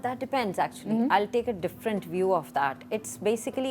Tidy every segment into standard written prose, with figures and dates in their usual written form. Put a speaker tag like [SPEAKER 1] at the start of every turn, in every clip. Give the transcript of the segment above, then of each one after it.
[SPEAKER 1] That depends actually. I'll take a different view of that. It's basically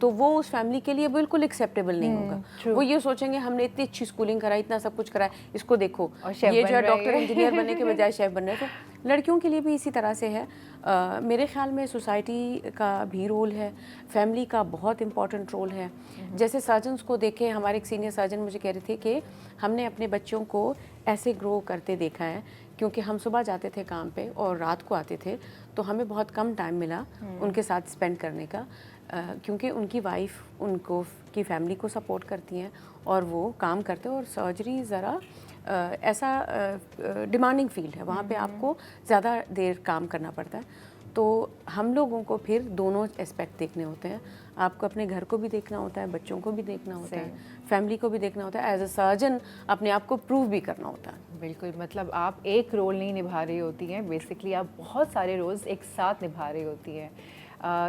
[SPEAKER 2] تو وہ اس family کے لیے بالکل ایکسیپٹیبل نہیں ہوگا. وہ یہ سوچیں گے ہم نے اتنی اچھی اسکولنگ کرائی, اتنا سب کچھ کرایا, اس کو دیکھو یہ جو ہے ڈاکٹر انجینئر بننے کے بجائے شیف بن رہے. تو لڑکیوں کے لیے بھی اسی طرح سے ہے. میرے خیال میں سوسائٹی کا بھی رول ہے, فیملی کا بہت امپورٹنٹ رول ہے. جیسے سرجنس کو دیکھیں, ہمارے ایک سینئر سرجن مجھے کہہ رہے تھے کہ ہم نے اپنے بچوں کو ایسے گرو کرتے دیکھا ہے, کیونکہ ہم صبح جاتے تھے کام پہ اور رات کو آتے تھے, تو ہمیں بہت کم ٹائم ملا ان کے ساتھ اسپینڈ کرنے کا, کیونکہ ان کی وائف ان کو کی فیملی کو سپورٹ کرتی ہیں اور وہ کام کرتے ہیں. اور سرجری ذرا ایسا ڈیمانڈنگ فیلڈ ہے, وہاں پہ آپ کو زیادہ دیر کام کرنا پڑتا ہے. تو ہم لوگوں کو پھر دونوں اسپیکٹ دیکھنے ہوتے ہیں. آپ کو اپنے گھر کو بھی دیکھنا ہوتا ہے, بچوں کو بھی دیکھنا ہوتا ہے, فیملی کو بھی دیکھنا ہوتا ہے. ایز اے سرجن اپنے آپ کو پروو بھی کرنا ہوتا ہے.
[SPEAKER 3] بالکل, مطلب آپ ایک رول نہیں نبھا رہی ہوتی ہیں, بیسکلی آپ بہت سارے رولز ایک ساتھ نبھا رہی ہوتی ہیں.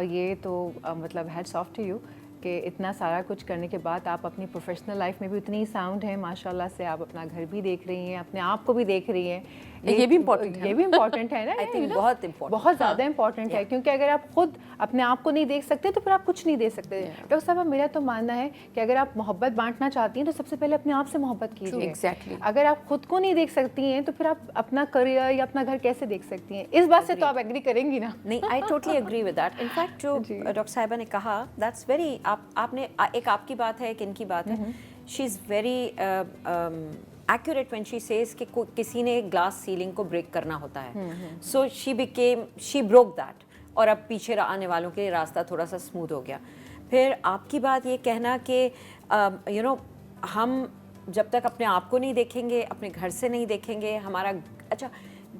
[SPEAKER 3] یہ تو مطلب ہیٹس آف ٹو یو کہ اتنا سارا کچھ کرنے کے بعد آپ اپنی پروفیشنل لائف میں بھی اتنی ساؤنڈ ہیں ماشاء اللہ سے, آپ اپنا گھر بھی دیکھ رہی ہیں, اپنے آپ کو بھی دیکھ رہی ہیں.
[SPEAKER 2] یہ بھی امپورٹنٹ
[SPEAKER 3] ہے نا,
[SPEAKER 1] بہت امپورٹنٹ,
[SPEAKER 3] بہت زیادہ امپورٹنٹ ہے, کیونکہ اگر آپ خود اپنے آپ کو نہیں دیکھ سکتے تو پھر آپ کچھ نہیں دے سکتے. ڈاکٹر صاحب, میرا تو ماننا ہے کہ اگر آپ محبت بانٹنا چاہتی ہیں تو سب سے پہلے اپنے آپ سے محبت کیجیے.
[SPEAKER 2] ایگزیکٹلی.
[SPEAKER 3] اگر آپ خود کو نہیں دیکھ سکتی ہیں تو پھر آپ اپنا کریئر یا اپنا گھر کیسے دیکھ سکتی ہیں؟ اس بات سے تو آپ ایگری کریں گی نا؟
[SPEAKER 1] نہیں, I totally agree with that. In fact جو ڈاکٹر صاحبہ نے کہا, دیٹس ویری, آپ نے ایک آپ کی بات ہے, ایک ان کی بات ہے. She is very accurate when she says کہ کسی نے گلاس سیلنگ کو بریک کرنا ہوتا ہے. سو she broke that, اور اب پیچھے آنے والوں کے لیے راستہ تھوڑا سا اسموتھ ہو گیا. پھر آپ کی بات یہ کہنا کہ یو نو ہم جب تک اپنے آپ کو نہیں دیکھیں گے, اپنے گھر سے نہیں دیکھیں گے, ہمارا اچھا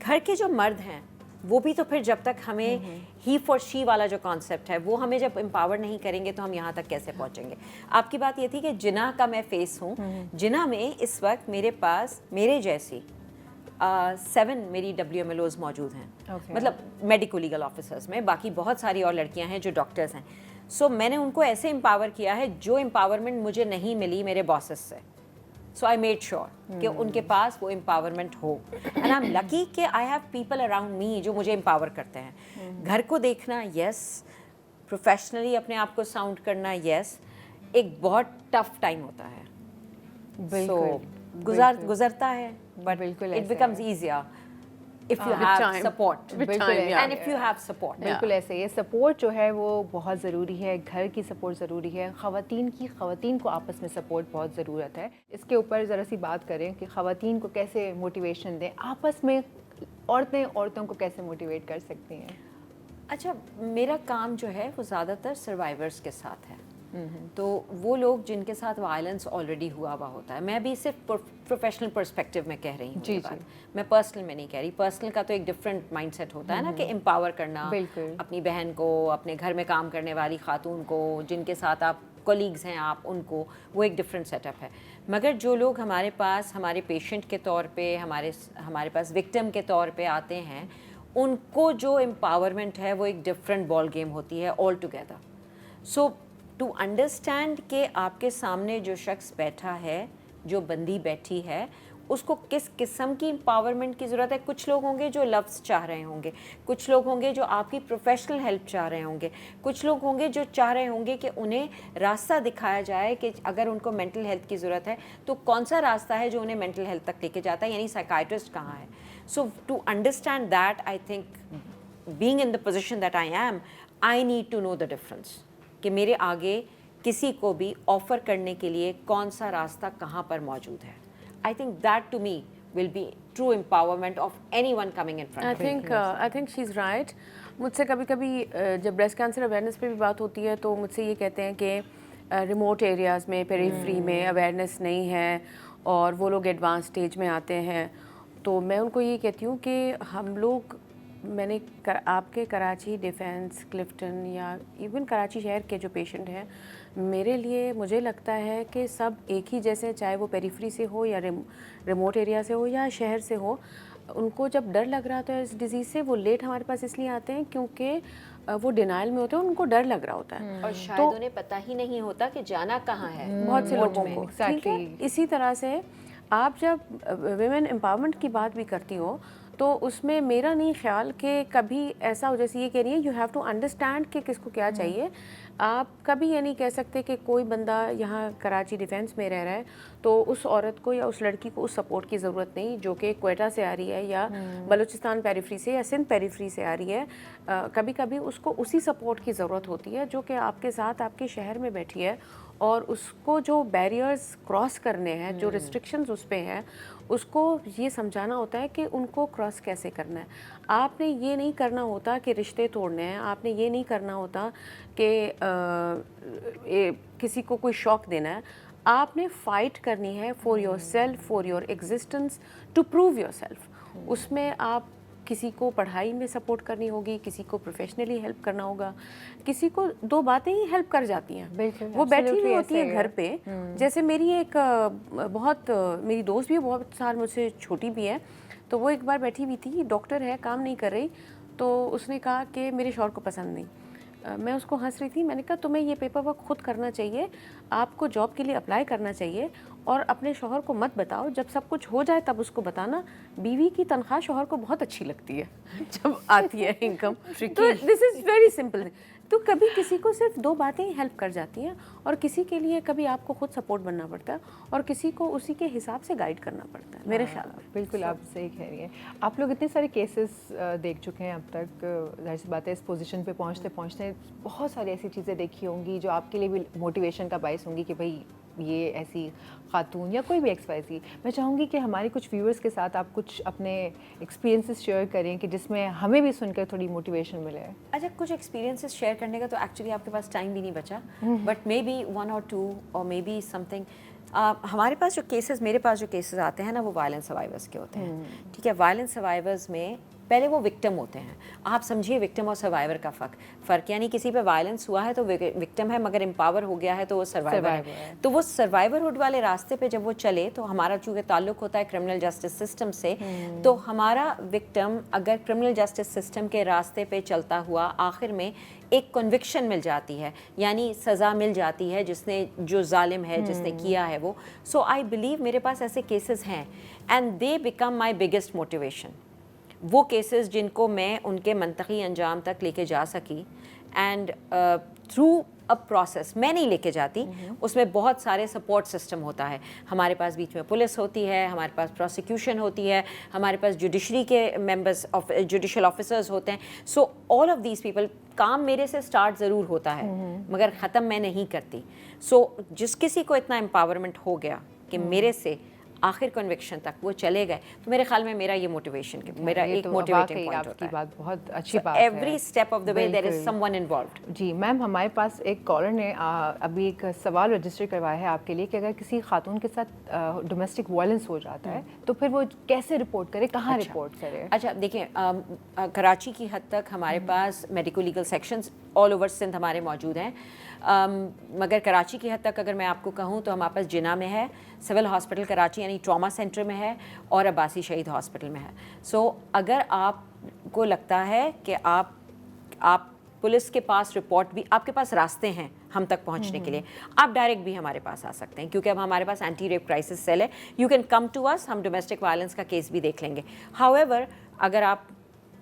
[SPEAKER 1] گھر کے جو مرد ہیں وہ بھی تو پھر جب تک ہمیں ہی فار شی والا جو کانسیپٹ ہے وہ ہمیں جب امپاور نہیں کریں گے تو ہم یہاں تک کیسے پہنچیں گے. آپ کی بات یہ تھی کہ جناح کا میں فیس ہوں. جناح میں اس وقت میرے پاس میرے جیسی 7 میری WMLOs موجود ہیں, مطلب میڈیکو لیگل آفیسرز میں. باقی بہت ساری اور لڑکیاں ہیں جو ڈاکٹرز ہیں. سو میں نے ان کو ایسے امپاور کیا ہے جو امپاورمنٹ مجھے نہیں ملی میرے باسز سے. سو آئی میڈ شیور کہ ان کے پاس وہ امپاورمنٹ ہو. اینڈ آئی ایم لکی کہ I have people around me جو مجھے امپاور کرتے ہیں. گھر کو دیکھنا, یس. پروفیشنلی اپنے آپ کو ساؤنڈ کرنا, یس. ایک بہت ٹف ٹائم ہوتا ہے, گزرتا ہے, but it becomes easier if you have support. And if you have support.
[SPEAKER 3] بالکل ایسے, یہ سپورٹ جو ہے وہ بہت ضروری ہے. گھر کی سپورٹ ضروری ہے, خواتین کو آپس میں سپورٹ بہت ضرورت ہے. اس کے اوپر ذرا سی بات کریں کہ خواتین کو کیسے موٹیویشن دیں, آپس میں عورتوں کو کیسے موٹیویٹ کر سکتی ہیں؟
[SPEAKER 1] اچھا, میرا کام جو ہے وہ زیادہ تر سروائیورس کے ساتھ ہے. تو وہ لوگ جن کے ساتھ وائلنس آلریڈی ہوا ہوتا ہے. میں بھی صرف پروفیشنل پرسپیکٹو میں کہہ رہی ہوں, میں پرسنل میں نہیں کہہ رہی. پرسنل کا تو ایک ڈفرینٹ مائنڈ سیٹ ہوتا ہے نا, کہ امپاور کرنا اپنی بہن کو, اپنے گھر میں کام کرنے والی خاتون کو, جن کے ساتھ آپ کولیگز ہیں آپ ان کو, وہ ایک ڈفرینٹ سیٹ اپ ہے. مگر جو لوگ ہمارے پاس ہمارے پیشنٹ کے طور پہ, ہمارے پاس وکٹم کے طور پہ آتے ہیں, ان کو جو امپاورمنٹ ہے وہ ایک ڈفرینٹ بال گیم ہوتی ہے all together. So to understand کہ آپ کے سامنے جو شخص بیٹھا ہے, جو بندی بیٹھی ہے, اس کو کس قسم کی امپاورمنٹ کی ضرورت ہے. کچھ لوگ ہوں گے جو لفظ چاہ رہے ہوں گے, کچھ لوگ ہوں گے جو آپ کی پروفیشنل ہیلپ چاہ رہے ہوں گے, کچھ لوگ ہوں گے جو چاہ رہے ہوں گے کہ انہیں راستہ دکھایا جائے کہ اگر ان کو مینٹل ہیلتھ کی ضرورت ہے تو کون سا راستہ ہے جو انہیں مینٹل ہیلتھ تک لے کے جاتا ہے, یعنی سائیکائٹرسٹ کہاں ہے. So to understand that, I think being in the position that I am, I need to know the difference کہ میرے آگے کسی کو بھی آفر کرنے کے لیے کون سا راستہ کہاں پر موجود ہے. I think that to me will be true empowerment of anyone coming in front of me.
[SPEAKER 2] I think she's right. مجھ سے کبھی کبھی جب بریسٹ کینسر اویئرنیس پہ بھی بات ہوتی ہے تو مجھ سے یہ کہتے ہیں کہ ریموٹ ایریاز میں, پیریفری میں اویئرنیس نہیں ہے اور وہ لوگ ایڈوانس اسٹیج میں آتے ہیں. تو میں ان کو یہ کہتی ہوں کہ ہم لوگ, میں نے آپ کے کراچی, ڈیفینس, کلفٹن یا ایون کراچی شہر کے جو پیشنٹ ہیں, میرے لیے مجھے لگتا ہے کہ سب ایک ہی جیسے, چاہے وہ پیریفری سے ہو یا ریموٹ ایریا سے ہو یا شہر سے ہو. ان کو جب ڈر لگ رہا ہوتا ہے اس ڈیزیز سے, وہ لیٹ ہمارے پاس اس لیے آتے ہیں کیونکہ وہ ڈینائل میں ہوتے ہیں, ان کو ڈر لگ رہا ہوتا ہے
[SPEAKER 1] اور شاید انہیں پتہ ہی نہیں ہوتا کہ جانا کہاں ہے
[SPEAKER 2] بہت سے لوگوں کو. ٹھیک ہے, اسی طرح سے آپ جب ویمن امپاورمنٹ کی بات بھی کرتی ہو تو اس میں میرا نہیں خیال کہ کبھی ایسا ہو جیسے یہ کہہ رہی ہے یو ہیو ٹو انڈرسٹینڈ کہ کس کو کیا چاہیے. آپ کبھی یہ نہیں کہہ سکتے کہ کوئی بندہ یہاں کراچی ڈیفینس میں رہ رہا ہے تو اس عورت کو یا اس لڑکی کو اس سپورٹ کی ضرورت نہیں جو کہ کوئٹہ سے آ رہی ہے یا بلوچستان پیریفری سے یا سندھ پیریفری سے آ رہی ہے. کبھی کبھی اس کو اسی سپورٹ کی ضرورت ہوتی ہے جو کہ آپ کے ساتھ آپ کے شہر میں بیٹھی ہے, اور اس کو جو بیریئرز کراس کرنے ہیں, جو ریسٹرکشنز اس پہ ہیں, اس کو یہ سمجھانا ہوتا ہے کہ ان کو کراس کیسے کرنا ہے. آپ نے یہ نہیں کرنا ہوتا کہ رشتے توڑنے ہیں, آپ نے یہ نہیں کرنا ہوتا کہ کسی کو کوئی شوق دینا ہے. آپ نے فائٹ کرنی ہے for your self, for your existence, to prove your self. اس میں آپ کسی کو پڑھائی میں سپورٹ کرنی ہوگی, کسی کو پروفیشنلی ہیلپ کرنا ہوگا, کسی کو دو باتیں ہی ہیلپ کر جاتی ہیں. وہ بیٹھی ہوئی ہوتی ہے گھر پہ. جیسے میری ایک بہت میری دوست بھی ہے, بہت سال مجھ سے چھوٹی بھی ہے, تو وہ ایک بار بیٹھی ہوئی تھی, ڈاکٹر ہے, کام نہیں کر رہی, تو اس نے کہا کہ میرے شوہر کو پسند نہیں. میں اس کو ہنس رہی تھی, میں نے کہا تمہیں یہ پیپر ورک خود کرنا چاہیے, آپ کو جاب کے لیے اپلائی کرنا چاہیے, اور اپنے شوہر کو مت بتاؤ, جب سب کچھ ہو جائے تب اس کو بتانا. بیوی کی تنخواہ شوہر کو بہت اچھی لگتی ہے جب آتی ہے انکم. تو دس از ویری سمپل. تو کبھی کسی کو صرف دو باتیں ہی ہیلپ کر جاتی ہیں, اور کسی کے لیے کبھی آپ کو خود سپورٹ بننا پڑتا ہے, اور کسی کو اسی کے حساب سے گائیڈ کرنا پڑتا ہے, میرے خیال میں.
[SPEAKER 3] بالکل آپ صحیح کہہ رہی ہیں. آپ لوگ اتنے سارے کیسز دیکھ چکے ہیں اب تک, ظاہر سی بات ہے اس پوزیشن پہ پہنچتے پہنچتے بہت ساری ایسی چیزیں دیکھی ہوں گی جو آپ کے لیے بھی موٹیویشن کا باعث ہوں گی کہ بھائی یہ ایسی خاتون یا کوئی بھی ایکس وائی زی. میں چاہوں گی کہ ہمارے کچھ ویورز کے ساتھ آپ کچھ اپنے ایکسپیرینسز شیئر کریں کہ جس میں ہمیں بھی سن کر تھوڑی موٹیویشن ملے.
[SPEAKER 1] اچھا, کچھ ایکسپیرینسز شیئر کرنے کا تو ایکچولی آپ کے پاس ٹائم بھی نہیں بچا, بٹ مے بی 1 or 2 اور مے بی سم تھنگ. ہمارے پاس جو کیسز, میرے پاس جو کیسز آتے ہیں نا, وہ وائلنس سروائیورس کے ہوتے ہیں. ٹھیک ہے, وائلنس سروائیورس میں پہلے وہ وکٹم ہوتے ہیں. آپ سمجھیے وکٹم اور سروائیور کا فرق, یعنی کسی پہ وائلنس ہوا ہے تو وکٹم ہے, مگر امپاور ہو گیا ہے تو وہ سروائیور ہے. تو وہ سروائیورہڈ والے راستے پہ جب وہ چلے, تو ہمارا چونکہ تعلق ہوتا ہے کرمنل جسٹس سسٹم سے, تو ہمارا وکٹم اگر کرمنل جسٹس سسٹم کے راستے پہ چلتا ہوا آخر میں ایک کنوکشن مل جاتی ہے, یعنی سزا مل جاتی ہے جس نے, جو ظالم ہے, جس نے کیا ہے وہ. سو آئی بلیو میرے پاس ایسے کیسز ہیں, and they become my biggest motivation. وہ کیسز جن کو میں ان کے منطقی انجام تک لے کے جا سکی, اینڈ تھرو ا پروسیس میں نہیں لے کے جاتی, اس میں بہت سارے سپورٹ سسٹم ہوتا ہے. ہمارے پاس بیچ میں پولیس ہوتی ہے, ہمارے پاس پروسیکیوشن ہوتی ہے, ہمارے پاس جوڈیشری کے ممبرس آف جوڈیشل آفیسرز ہوتے ہیں. سو آل آف دیز پیپل, کام میرے سے سٹارٹ ضرور ہوتا ہے مگر ختم میں نہیں کرتی. سو جس کسی کو اتنا امپاورمنٹ ہو گیا کہ میرے سے آخر کنوکشن تک وہ چلے گئے, تو میرے خیال میں میرا یہ موٹیویشن, میرا ایک موٹیویٹنگ پوائنٹ ہوتا ہے.
[SPEAKER 3] بات بہت اچھی بات ہے.
[SPEAKER 1] Every step of the way there is someone involved.
[SPEAKER 3] جی میم, ہمارے پاس ایک کالر نے ابھی ایک سوال رجسٹر کروایا ہے آپ کے لیے کہ اگر کسی خاتون کے ساتھ ڈومیسٹک وائلنس ہو جاتا ہے تو پھر وہ کیسے رپورٹ کرے, کہاں رپورٹ کرے؟
[SPEAKER 1] اچھا دیکھیں, کراچی کی حد تک ہمارے پاس medico legal sections all over Sindh ہمارے موجود ہیں, مگر کراچی کی حد تک اگر میں آپ کو کہوں تو ہمارے پاس جناح میں ہے, سول ہاسپٹل کراچی یعنی ٹراما سینٹر میں ہے, اور عباسی شہید ہاسپٹل میں ہے. سو اگر آپ کو لگتا ہے کہ آپ پولیس کے پاس رپورٹ بھی, آپ کے پاس راستے ہیں ہم تک پہنچنے کے لیے, آپ ڈائریکٹ بھی ہمارے پاس آ سکتے ہیں, کیونکہ اب ہمارے پاس اینٹی ریپ کرائسس سیل ہے. یو کین کم ٹو اس, ہم ڈومیسٹک وائلنس کا کیس بھی دیکھ لیں گے. ہاؤ ایور اگر آپ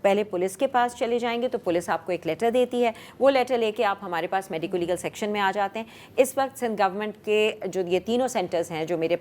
[SPEAKER 1] پہلے پولیس کے پاس چلے جائیں گے تو پولیس آپ کو ایک لیٹر دیتی ہے, وہ لیٹر لے کے آپ ہمارے پاس میڈیکو لیگل سیکشن میں آ جاتے ہیں. اس وقت سندھ گورنمنٹ کے جو یہ تینوں سینٹرز ہیں جو میرے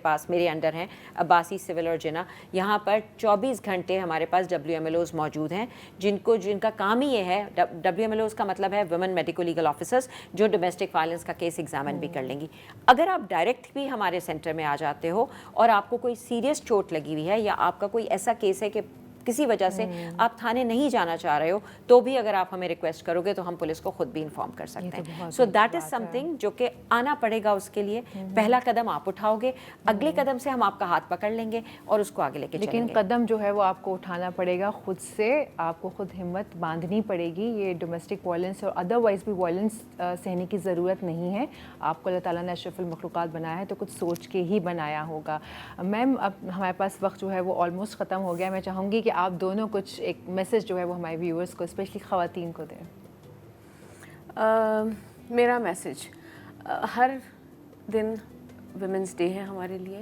[SPEAKER 1] انڈر ہیں, عباسی, سول اور جناح, یہاں پر 24 گھنٹے ہمارے پاس WMLOs موجود ہیں, جن کا کام ہی یہ ہے, WMLOs کا مطلب ہے ویمن میڈیکو لیگل آفیسرز, جو ڈومیسٹک وائلنس کا کیس ایگزامن بھی کر لیں گی. اگر آپ ڈائریکٹ بھی ہمارے سینٹر میں آ جاتے ہو اور آپ کو کوئی سیریس چوٹ لگی ہوئی ہے, یا آپ کا کوئی ایسا کیس ہے کہ کسی وجہ سے آپ تھانے نہیں جانا چاہ رہے ہو, تو بھی اگر آپ ہمیں ریکویسٹ کرو گے تو ہم پولیس کو خود بھی انفارم کر سکتے ہیں. So that is some thing جو کہ آنا پڑے گا اس کے لیے. پہلا قدم آپ اٹھاؤ گے, اگلے قدم سے ہم آپ کا ہاتھ پکڑ لیں گے اور اس کو آگے لے کے چلیں گے.
[SPEAKER 3] لیکن قدم جو ہے وہ آپ کو اٹھانا پڑے گا خود سے, آپ کو خود ہمت باندھنی پڑے گی. یہ ڈومیسٹک وائلنس اور ادر وائز بھی وائلنس سہنے کی ضرورت نہیں ہے. آپ کو اللہ تعالیٰ نے اشرف المخلوقات بنایا ہے تو کچھ سوچ کے ہی بنایا ہوگا. میم اب ہمارے پاس وقت جو ہے وہ آلموسٹ ختم ہو گیا. میں چاہوں گی کہ آپ دونوں کچھ ایک میسج جو ہے وہ ہمارے ویورز کو, اسپیشلی خواتین کو دیں.
[SPEAKER 2] میرا میسج, ہر دن ویمنس ڈے ہے ہمارے لیے,